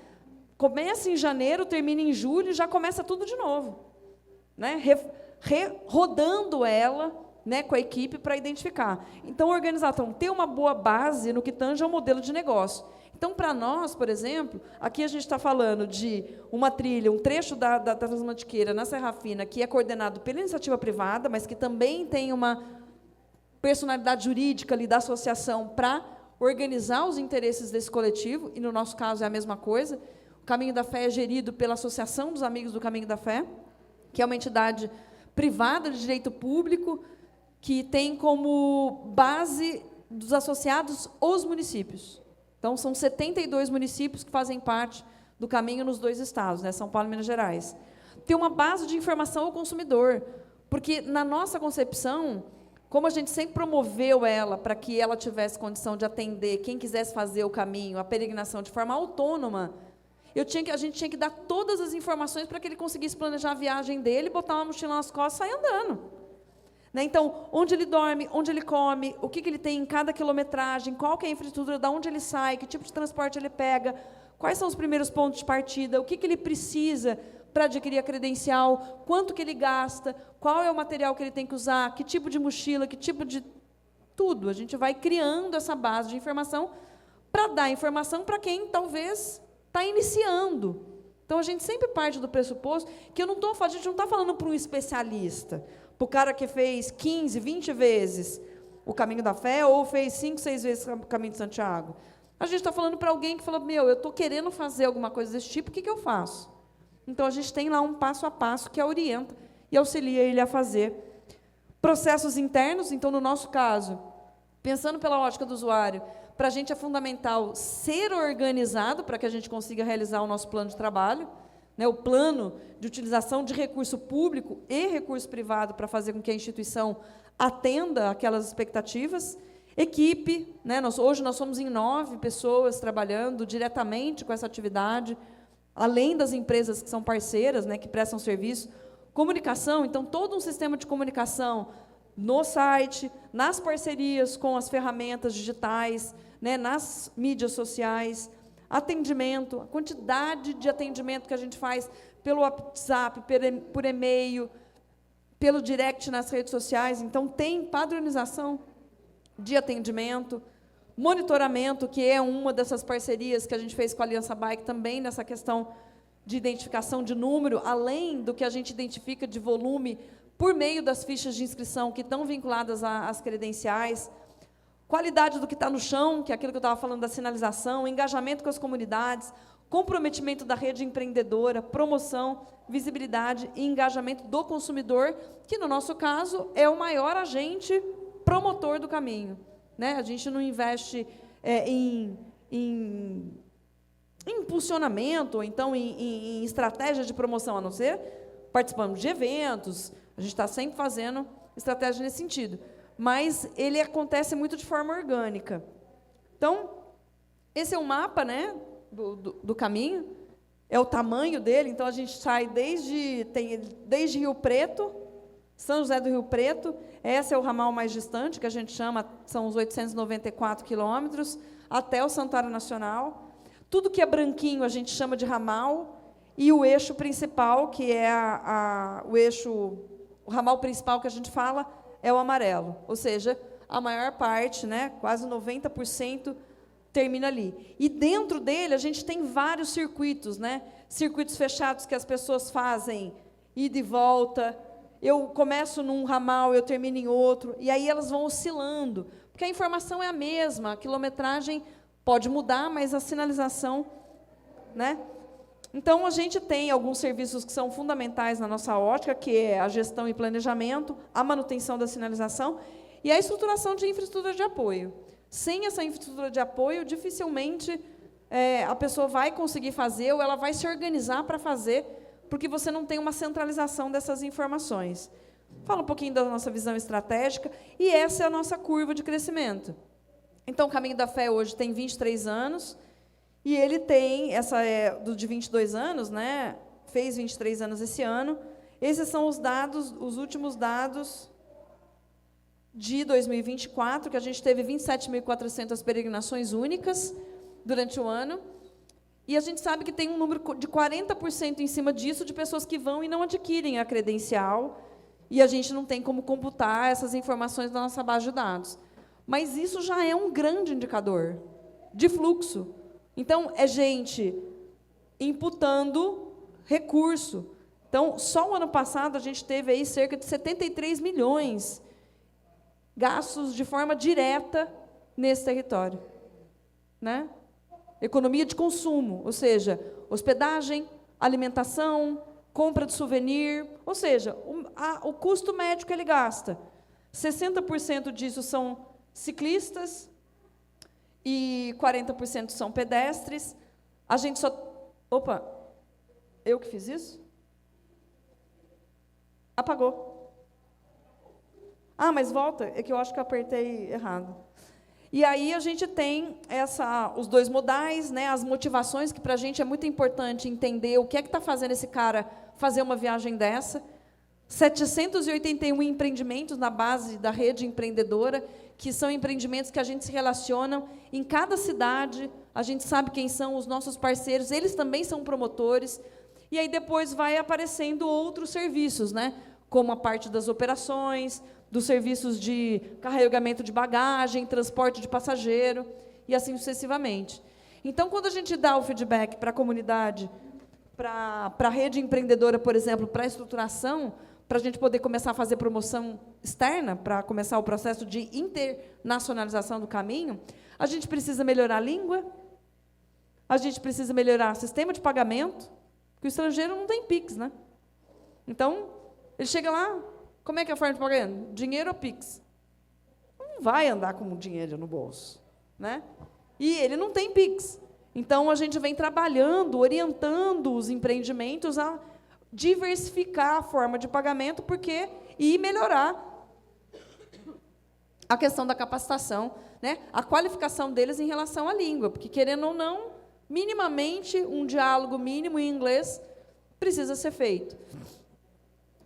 começa em janeiro, termina em julho, já começa tudo de novo. Né, rodando ela, né, com a equipe para identificar. Então, a organização tem uma boa base no que tange ao modelo de negócio. Então, para nós, por exemplo, aqui a gente está falando de uma trilha, um trecho da Transmantiqueira na Serra Fina, que é coordenado pela iniciativa privada, mas que também tem uma personalidade jurídica ali da associação para organizar os interesses desse coletivo, e no nosso caso é a mesma coisa. O Caminho da Fé é gerido pela Associação dos Amigos do Caminho da Fé, que é uma entidade privada de direito público, que tem como base dos associados os municípios. Então, são 72 municípios que fazem parte do caminho nos 2 estados, né, São Paulo e Minas Gerais. Tem uma base de informação ao consumidor, porque, na nossa concepção, como a gente sempre promoveu ela para que ela tivesse condição de atender quem quisesse fazer o caminho, a peregrinação de forma autônoma, a gente tinha que dar todas as informações para que ele conseguisse planejar a viagem dele, botar uma mochila nas costas e sair andando. Né? Então, onde ele dorme, onde ele come, o que ele tem em cada quilometragem, qual que é a infraestrutura, de onde ele sai, que tipo de transporte ele pega, quais são os primeiros pontos de partida, o que ele precisa para adquirir a credencial, quanto que ele gasta, qual é o material que ele tem que usar, que tipo de mochila, que tipo de... Tudo. A gente vai criando essa base de informação para dar informação para quem, talvez, está iniciando. Então, a gente sempre parte do pressuposto que a gente não está falando para um especialista, para o cara que fez 15, 20 vezes o Caminho da Fé, ou fez 5, 6 vezes o Caminho de Santiago. A gente está falando para alguém que fala, eu estou querendo fazer alguma coisa desse tipo, o que eu faço? Então, a gente tem lá um passo a passo que orienta e auxilia ele a fazer. Processos internos, então, no nosso caso, pensando pela ótica do usuário, para a gente é fundamental ser organizado para que a gente consiga realizar o nosso plano de trabalho, né, o plano de utilização de recurso público e recurso privado para fazer com que a instituição atenda aquelas expectativas. Equipe, né, hoje nós somos em 9 pessoas trabalhando diretamente com essa atividade, além das empresas que são parceiras, né, que prestam serviço. Comunicação, então, todo um sistema de comunicação no site, nas parcerias com as ferramentas digitais, né, nas mídias sociais, atendimento, a quantidade de atendimento que a gente faz pelo WhatsApp, por e-mail, pelo direct nas redes sociais. Então, tem padronização de atendimento, monitoramento, que é uma dessas parcerias que a gente fez com a Aliança Bike, também nessa questão de identificação de número, além do que a gente identifica de volume por meio das fichas de inscrição que estão vinculadas às credenciais, qualidade do que está no chão, que é aquilo que eu estava falando da sinalização, engajamento com as comunidades, comprometimento da rede empreendedora, promoção, visibilidade e engajamento do consumidor, que, no nosso caso, é o maior agente promotor do caminho. Né? A gente não investe em impulsionamento, ou então em estratégia de promoção, a não ser participando de eventos, a gente está sempre fazendo estratégia nesse sentido. Mas ele acontece muito de forma orgânica. Então, esse é um mapa, né, do caminho, é o tamanho dele. Então, a gente sai desde Rio Preto, São José do Rio Preto, esse é o ramal mais distante, que a gente chama, são os 894 quilômetros, até o Santuário Nacional. Tudo que é branquinho a gente chama de ramal, e o eixo principal, que é o ramal principal que a gente fala, é o amarelo, ou seja, a maior parte, né, quase 90%, termina ali. E dentro dele a gente tem vários circuitos, né, circuitos fechados que as pessoas fazem ida e volta, eu começo num ramal, eu termino em outro, e aí elas vão oscilando, porque a informação é a mesma, a quilometragem pode mudar, mas a sinalização, né? Então, a gente tem alguns serviços que são fundamentais na nossa ótica, que é a gestão e planejamento, a manutenção da sinalização e a estruturação de infraestrutura de apoio. Sem essa infraestrutura de apoio, dificilmente a pessoa vai conseguir fazer ou ela vai se organizar para fazer, porque você não tem uma centralização dessas informações. Fala um pouquinho da nossa visão estratégica, e essa é a nossa curva de crescimento. Então, o Caminho da Fé hoje tem 23 anos, e ele tem, essa é do de 22 anos, né? Fez 23 anos esse ano. Esses são os dados, os últimos dados de 2024, que a gente teve 27.400 peregrinações únicas durante o ano. E a gente sabe que tem um número de 40% em cima disso de pessoas que vão e não adquirem a credencial, e a gente não tem como computar essas informações na nossa base de dados. Mas isso já é um grande indicador de fluxo. Então, é gente imputando recurso. Então, só o ano passado, a gente teve aí cerca de 73 milhões gastos de forma direta nesse território, né? Economia de consumo, ou seja, hospedagem, alimentação, compra de souvenir, ou seja, o custo médio que ele gasta. 60% disso são ciclistas e 40% são pedestres. A gente só... Opa, eu que fiz isso? Apagou. Ah, mas volta, é que eu acho que eu apertei errado. E aí a gente tem os dois modais, né, as motivações, que para a gente é muito importante entender o que é que está fazendo esse cara fazer uma viagem dessa. 781 empreendimentos na base da rede empreendedora, que são empreendimentos que a gente se relaciona em cada cidade, a gente sabe quem são os nossos parceiros, eles também são promotores, e aí depois vai aparecendo outros serviços, né, como a parte das operações, dos serviços de carregamento de bagagem, transporte de passageiro, e assim sucessivamente. Então, quando a gente dá o feedback para a comunidade, para a rede empreendedora, por exemplo, para a estruturação, para a gente poder começar a fazer promoção externa, para começar o processo de internacionalização do caminho, a gente precisa melhorar a língua, a gente precisa melhorar o sistema de pagamento, porque o estrangeiro não tem Pix, né? Então, ele chega lá, como é que é a forma de pagamento? Dinheiro ou Pix? Não vai andar com dinheiro no bolso, né? E ele não tem Pix. Então, a gente vem trabalhando, orientando os empreendimentos a diversificar a forma de pagamento e melhorar a questão da capacitação, né? A qualificação deles em relação à língua, porque, querendo ou não, minimamente, um diálogo mínimo em inglês precisa ser feito.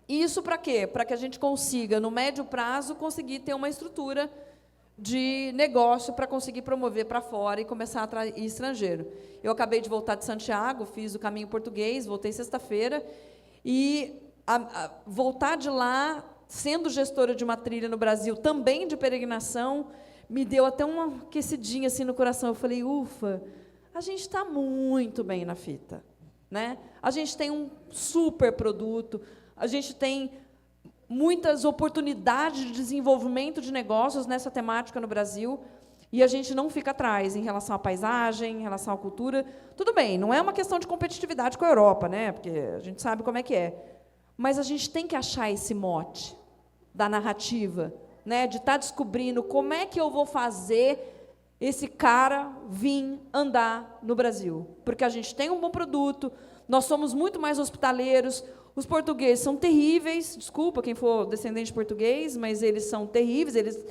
Isso para quê? Para que a gente consiga, no médio prazo, conseguir ter uma estrutura de negócio para conseguir promover para fora e começar a atrair estrangeiro. Eu acabei de voltar de Santiago, fiz o caminho português, voltei sexta-feira, e voltar de lá, sendo gestora de uma trilha no Brasil, também de peregrinação, me deu até uma aquecidinha assim no coração. Eu falei, ufa, a gente está muito bem na fita, né? A gente tem um super produto, a gente tem muitas oportunidades de desenvolvimento de negócios nessa temática no Brasil, e a gente não fica atrás em relação à paisagem, em relação à cultura. Tudo bem, não é uma questão de competitividade com a Europa, né? Porque a gente sabe como é que é. Mas a gente tem que achar esse mote da narrativa, né? De estar descobrindo como é que eu vou fazer esse cara vir andar no Brasil. Porque a gente tem um bom produto, nós somos muito mais hospitaleiros. Os portugueses são terríveis, desculpa quem for descendente de português, mas eles são terríveis, eles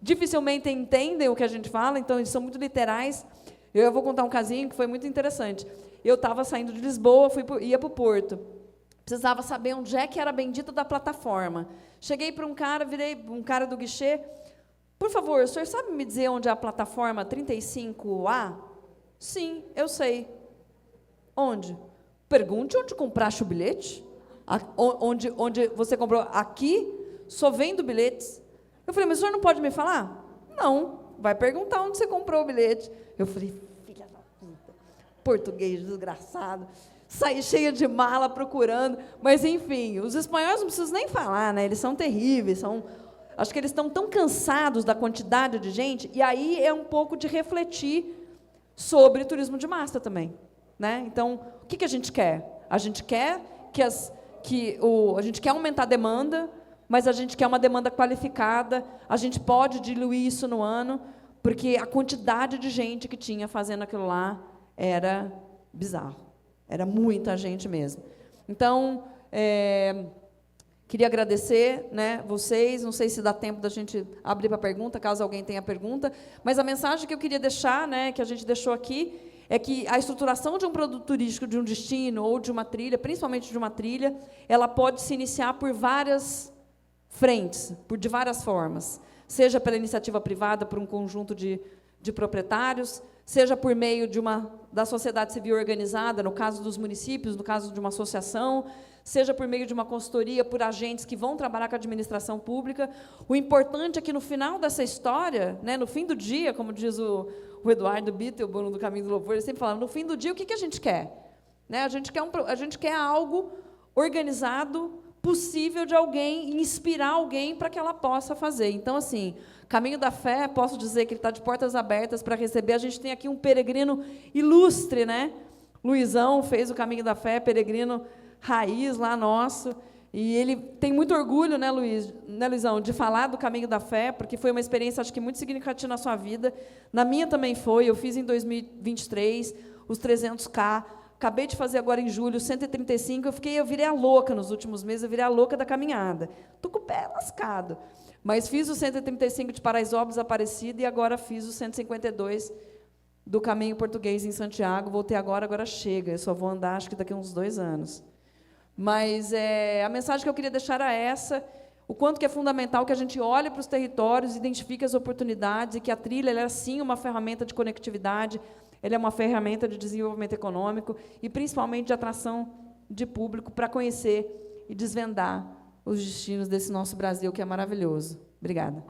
dificilmente entendem o que a gente fala, então eles são muito literais. Eu vou contar um casinho que foi muito interessante. Eu estava saindo de Lisboa, ia para o Porto. Precisava saber onde é que era a bendita da plataforma. Cheguei para um cara, virei um cara do guichê. Por favor, o senhor sabe me dizer onde é a plataforma 35A? Sim, eu sei. Onde? Pergunte onde compraste o bilhete. Onde você comprou? Aqui, só vendo bilhetes. Eu falei, mas o senhor não pode me falar? Não, vai perguntar onde você comprou o bilhete. Eu falei, filha da puta. português desgraçado. Saí cheia de mala procurando, mas enfim, os espanhóis não preciso nem falar, né? Eles são terríveis, acho que eles estão tão cansados da quantidade de gente, e aí é um pouco de refletir sobre turismo de massa também, né? Então, o que a gente quer? A gente quer a gente quer aumentar a demanda, mas a gente quer uma demanda qualificada. A gente pode diluir isso no ano, porque a quantidade de gente que tinha fazendo aquilo lá era bizarro. Era muita gente mesmo. Então, queria agradecer, né, vocês. Não sei se dá tempo da gente abrir para pergunta, caso alguém tenha pergunta. Mas a mensagem que eu queria deixar, né, que a gente deixou aqui, é que a estruturação de um produto turístico, de um destino ou de uma trilha, principalmente de uma trilha, ela pode se iniciar por várias frentes, de várias formas. Seja pela iniciativa privada, por um conjunto de proprietários, seja por meio da sociedade civil organizada, no caso dos municípios, no caso de uma associação, seja por meio de uma consultoria, por agentes que vão trabalhar com a administração pública. O importante é que, no final dessa história, né, no fim do dia, como diz o Eduardo Bittelborn, do Caminho do Louvor, ele sempre falava, no fim do dia, o que a gente quer? Né? A gente quer algo organizado, possível de alguém, inspirar alguém para que ela possa fazer. Então, assim, Caminho da Fé, posso dizer que ele está de portas abertas para receber. A gente tem aqui um peregrino ilustre, né? Luizão fez o Caminho da Fé, peregrino raiz lá nosso, e ele tem muito orgulho, né, Luizão, de falar do Caminho da Fé, porque foi uma experiência, acho que, muito significativa na sua vida. Na minha também foi. Eu fiz em 2023 os 300K, acabei de fazer agora em julho 135, eu virei a louca nos últimos meses, eu virei a louca da caminhada. Estou com o pé lascado. Mas fiz o 135 de Paraisópolis, Aparecida, e agora fiz o 152 do Caminho Português em Santiago. Voltei agora chega. Eu só vou andar, acho que daqui a uns 2 anos. Mas a mensagem que eu queria deixar era essa, o quanto que é fundamental que a gente olhe para os territórios, identifique as oportunidades, e que a trilha ela é, sim, uma ferramenta de conectividade, ela é uma ferramenta de desenvolvimento econômico e, principalmente, de atração de público para conhecer e desvendar os destinos desse nosso Brasil, que é maravilhoso. Obrigada.